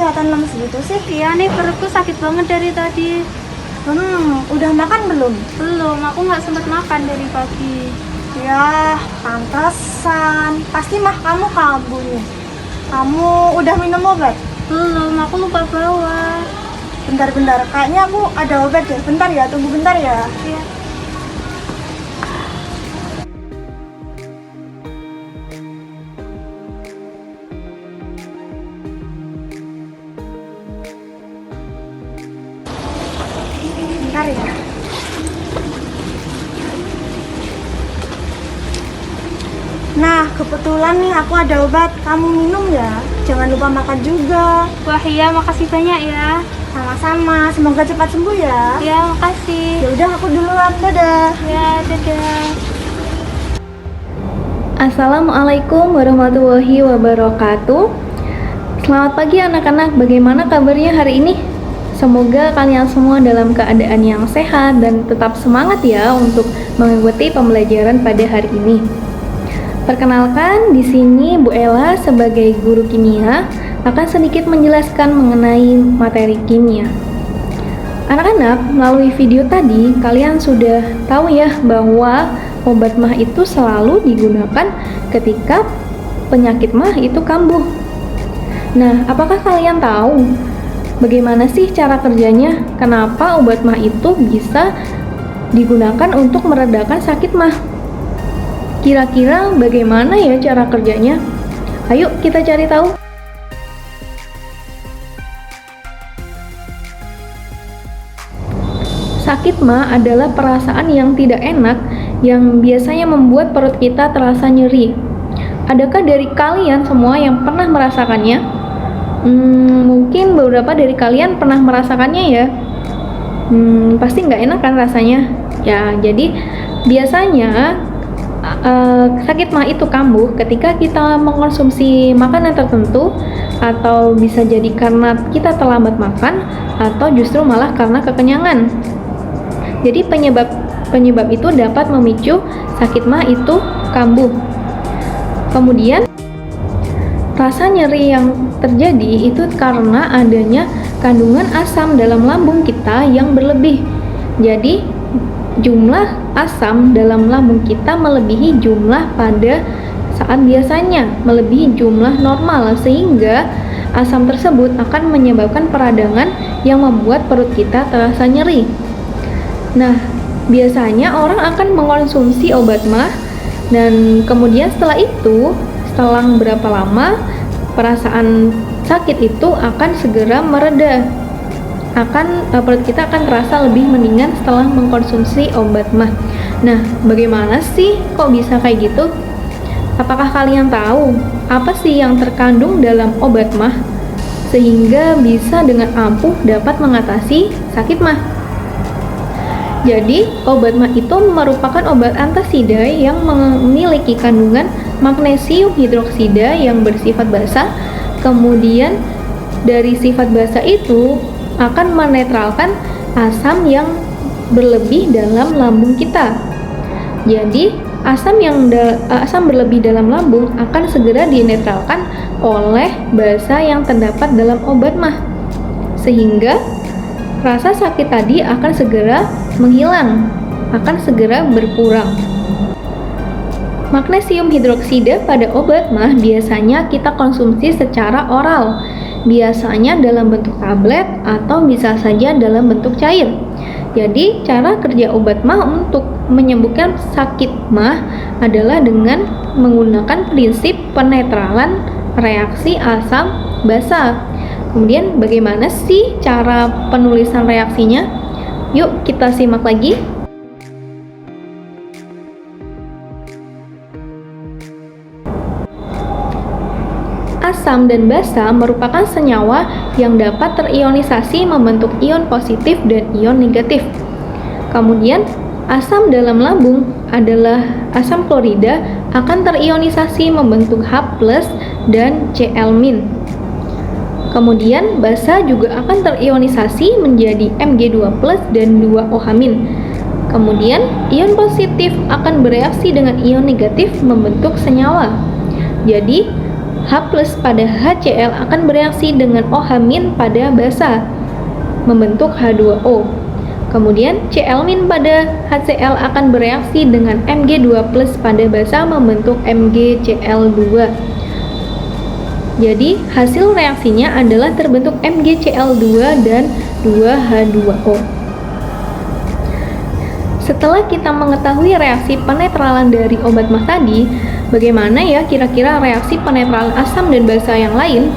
kelihatan lemes gitu sih? Iya nih, perutku sakit banget dari tadi. Udah makan belum? Belum, aku nggak sempat makan dari pagi. Ya, pantesan. Pasti mah kamu kambuh nih. Kamu udah minum obat? Belum, aku lupa bawa. Bentar-bentar, kayaknya aku ada obat deh. Bentar ya, tunggu bentar ya. Iya. Bentar ya. Nah, kebetulan nih aku ada obat. Kamu minum ya. Jangan lupa makan juga. Wah iya, makasih banyak ya. Sama-sama. Semoga cepat sembuh ya. Ya, makasih. Ya udah, aku duluan. Dadah. Ya, dadah. Assalamualaikum warahmatullahi wabarakatuh. Selamat pagi anak-anak, bagaimana kabarnya hari ini? Semoga kalian semua dalam keadaan yang sehat dan tetap semangat ya untuk mengikuti pembelajaran pada hari ini. Perkenalkan, di sini Bu Ella sebagai guru kimia akan sedikit menjelaskan mengenai materi kimia. Anak-anak, melalui video tadi kalian sudah tahu ya bahwa obat MAH itu selalu digunakan ketika penyakit MAH itu kambuh. Nah, apakah kalian tahu bagaimana sih cara kerjanya? Kenapa obat MAH itu bisa digunakan untuk meredakan sakit MAH? Kira-kira bagaimana ya cara kerjanya? Ayo kita cari tahu. Sakit MAH adalah perasaan yang tidak enak yang biasanya membuat perut kita terasa nyeri. Adakah dari kalian semua yang pernah merasakannya? Mungkin beberapa dari kalian pernah merasakannya ya. Pasti nggak enak kan rasanya? Ya, jadi biasanya sakit MAH itu kambuh ketika kita mengkonsumsi makanan tertentu, atau bisa jadi karena kita terlambat makan, atau justru malah karena kekenyangan. Jadi penyebab itu dapat memicu sakit MAH itu kambuh. Kemudian rasa nyeri yang terjadi itu karena adanya kandungan asam dalam lambung kita yang berlebih. Jadi jumlah asam dalam lambung kita melebihi jumlah pada saat biasanya, melebihi jumlah normal, sehingga asam tersebut akan menyebabkan peradangan yang membuat perut kita terasa nyeri. Nah, biasanya orang akan mengkonsumsi obat MAH dan kemudian setelah itu, selang berapa lama, perasaan sakit itu akan segera mereda. Perut kita akan terasa lebih mendingan setelah mengkonsumsi obat MAH. Nah, bagaimana sih kok bisa kayak gitu? Apakah kalian tahu apa sih yang terkandung dalam obat MAH sehingga bisa dengan ampuh dapat mengatasi sakit MAH? Jadi, obat MAH itu merupakan obat antasida yang memiliki kandungan magnesium hidroksida yang bersifat basa. Kemudian dari sifat basa itu akan menetralkan asam yang berlebih dalam lambung kita. Jadi, asam berlebih dalam lambung akan segera dinetralkan oleh basa yang terdapat dalam obat MAH, sehingga rasa sakit tadi akan segera menghilang, akan segera berkurang. Magnesium hidroksida pada obat MAH biasanya kita konsumsi secara oral, biasanya dalam bentuk tablet atau bisa saja dalam bentuk cair. Jadi, cara kerja obat MAH untuk menyembuhkan sakit MAH adalah dengan menggunakan prinsip penetralan reaksi asam basa. Kemudian, bagaimana sih cara penulisan reaksinya? Yuk, kita simak lagi. Asam dan basa merupakan senyawa yang dapat terionisasi membentuk ion positif dan ion negatif. Kemudian, asam dalam lambung adalah asam klorida akan terionisasi membentuk H+ dan Cl-. Kemudian, basa juga akan terionisasi menjadi Mg2+ dan 2OH-. Kemudian, ion positif akan bereaksi dengan ion negatif membentuk senyawa. Jadi, H+ pada HCl akan bereaksi dengan OH- pada basa, membentuk H2O. Kemudian Cl- pada HCl akan bereaksi dengan Mg2+ pada basa, membentuk MgCl2. Jadi hasil reaksinya adalah terbentuk MgCl2 dan 2H2O. Setelah kita mengetahui reaksi penetralan dari obat mah tadi, bagaimana ya kira-kira reaksi penetralan asam dan basa yang lain?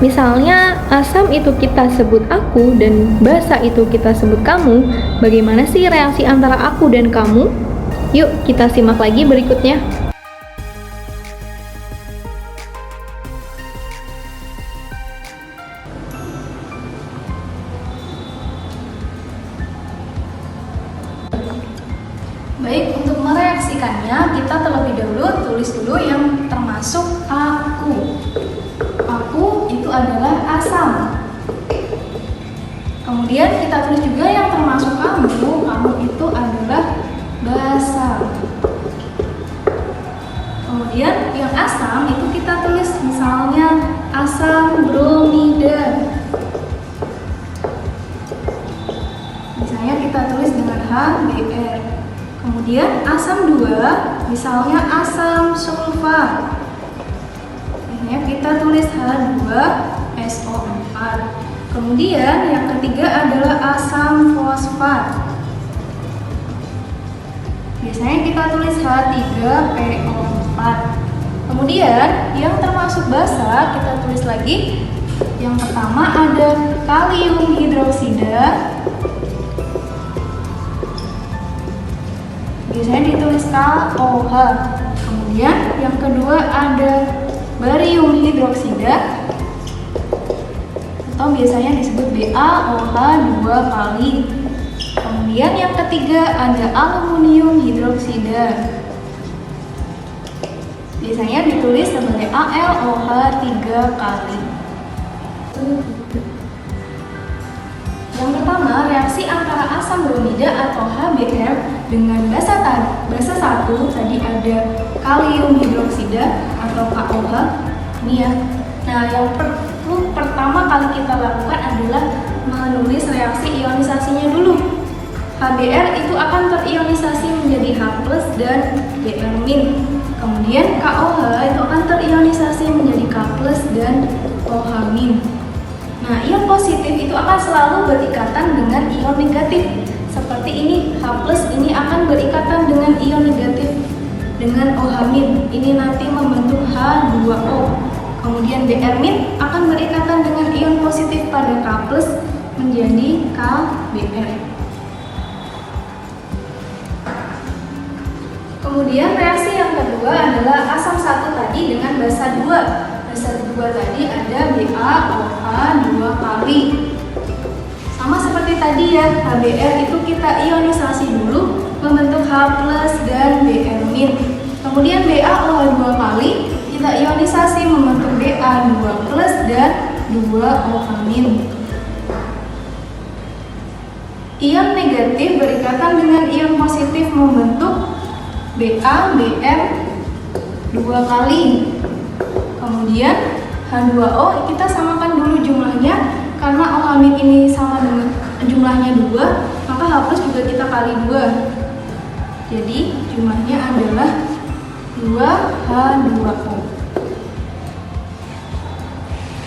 Misalnya asam itu kita sebut aku dan basa itu kita sebut kamu. Bagaimana sih reaksi antara aku dan kamu? Yuk kita simak lagi berikutnya. Baik, untuk mereaksikannya kita terlebih dahulu tulis dulu yang termasuk aku. Aku itu adalah asam. Kemudian kita tulis juga yang termasuk kamu. Kamu itu adalah basa. Kemudian yang asam itu kita tulis misalnya asam bromida. Misalnya kita tulis dengan HBr. Kemudian asam 2, misalnya asam sulfat. Misalnya kita tulis H2SO4. Kemudian yang ketiga adalah asam fosfat. Biasanya kita tulis H3PO4. Kemudian yang termasuk basa kita tulis lagi. Yang pertama ada kalium hidroksida. Biasanya ditulis KOH. Kemudian yang kedua ada barium hidroksida atau biasanya disebut BaOH 2 kali. Kemudian yang ketiga ada aluminium hidroksida. Biasanya ditulis sebagai AlOH 3 kali. Yang pertama, reaksi antara asam bromida atau HBr dengan basa 1 tadi ada kalium hidroksida atau KOH. Ini ya. Nah, yang pertama kali kita lakukan adalah menulis reaksi ionisasinya dulu. HBr itu akan terionisasi menjadi H+ dan Br-. Kemudian KOH itu akan terionisasi menjadi K+ dan OH-. Nah, ion positif itu akan selalu berikatan dengan ion negatif. Seperti ini, H+ ini akan berikatan dengan ion negatif dengan OH-. Ini nanti membentuk H2O. Kemudian Br- akan berikatan dengan ion positif pada K+ menjadi KBr. Kemudian reaksi yang kedua adalah asam 1 tadi dengan basa 2. Basa 2 tadi ada BaOH 2 kali. Sama seperti tadi ya, HBr itu kita ionisasi dulu membentuk H+ dan Br-. Kemudian BaOH 2 kali kita ionisasi membentuk Ba2+ dan 2OH-. Ion negatif berikatan dengan ion positif membentuk BaBr 2 kali. Kemudian H2O kita samakan dulu jumlahnya, karena OH- ini sama dengan jumlahnya 2, maka H+ juga kita kali 2. Jadi jumlahnya adalah 2H2O.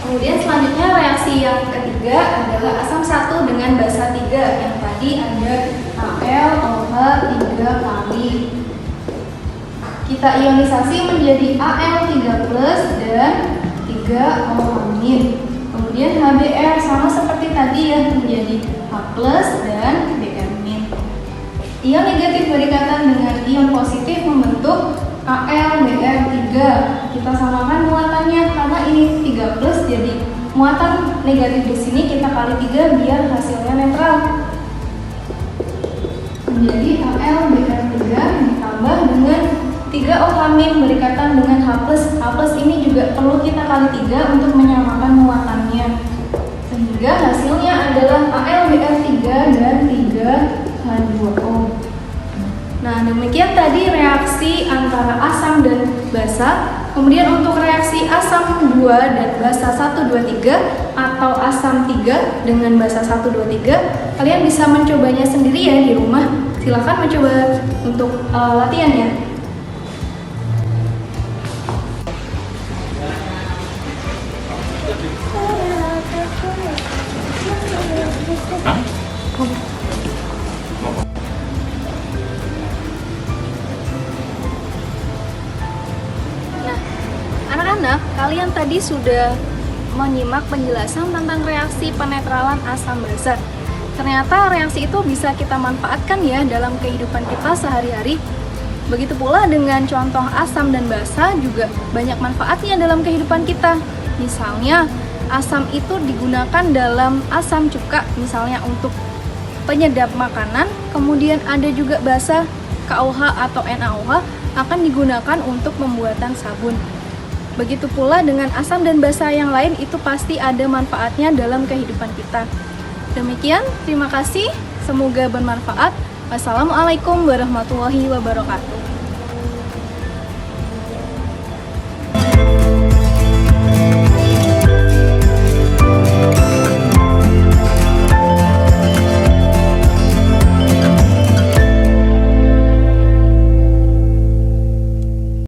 Kemudian selanjutnya reaksi yang ketiga adalah asam 1 dengan basa 3. Yang tadi ada AlOH 3 kali. Kita ionisasi menjadi Al3+ dan 3OH-. Kemudian HBr sama seperti tadi ya, menjadi H+ dan Br-. Ion negatif berikatan dengan ion positif membentuk AlBr3. Kita samakan muatannya karena ini 3+, jadi muatan negatif di sini kita kali 3 biar hasilnya netral. Menjadi AlBr3 ditambah dengan 3OH- berikatan dengan H+. H+ ini juga perlu kita kali 3 untuk menyamakan muatannya. Sehingga hasilnya adalah AlBr3 dan 3H2O. Nah, demikian tadi reaksi antara asam dan basa. Kemudian untuk reaksi asam 2 dan basa 1, 2, 3 atau asam 3 dengan basa 1, 2, 3, kalian bisa mencobanya sendiri ya di rumah. Silahkan mencoba untuk latihannya. Anak-anak, kalian tadi sudah menyimak penjelasan tentang reaksi penetralan asam basa. Ternyata reaksi itu bisa kita manfaatkan ya dalam kehidupan kita sehari-hari. Begitu pula dengan contoh asam dan basa juga banyak manfaatnya dalam kehidupan kita. Misalnya, asam itu digunakan dalam asam cuka, misalnya untuk penyedap makanan. Kemudian ada juga basa, KOH atau NaOH akan digunakan untuk pembuatan sabun. Begitu pula dengan asam dan basa yang lain, itu pasti ada manfaatnya dalam kehidupan kita. Demikian, terima kasih. Semoga bermanfaat. Wassalamualaikum warahmatullahi wabarakatuh.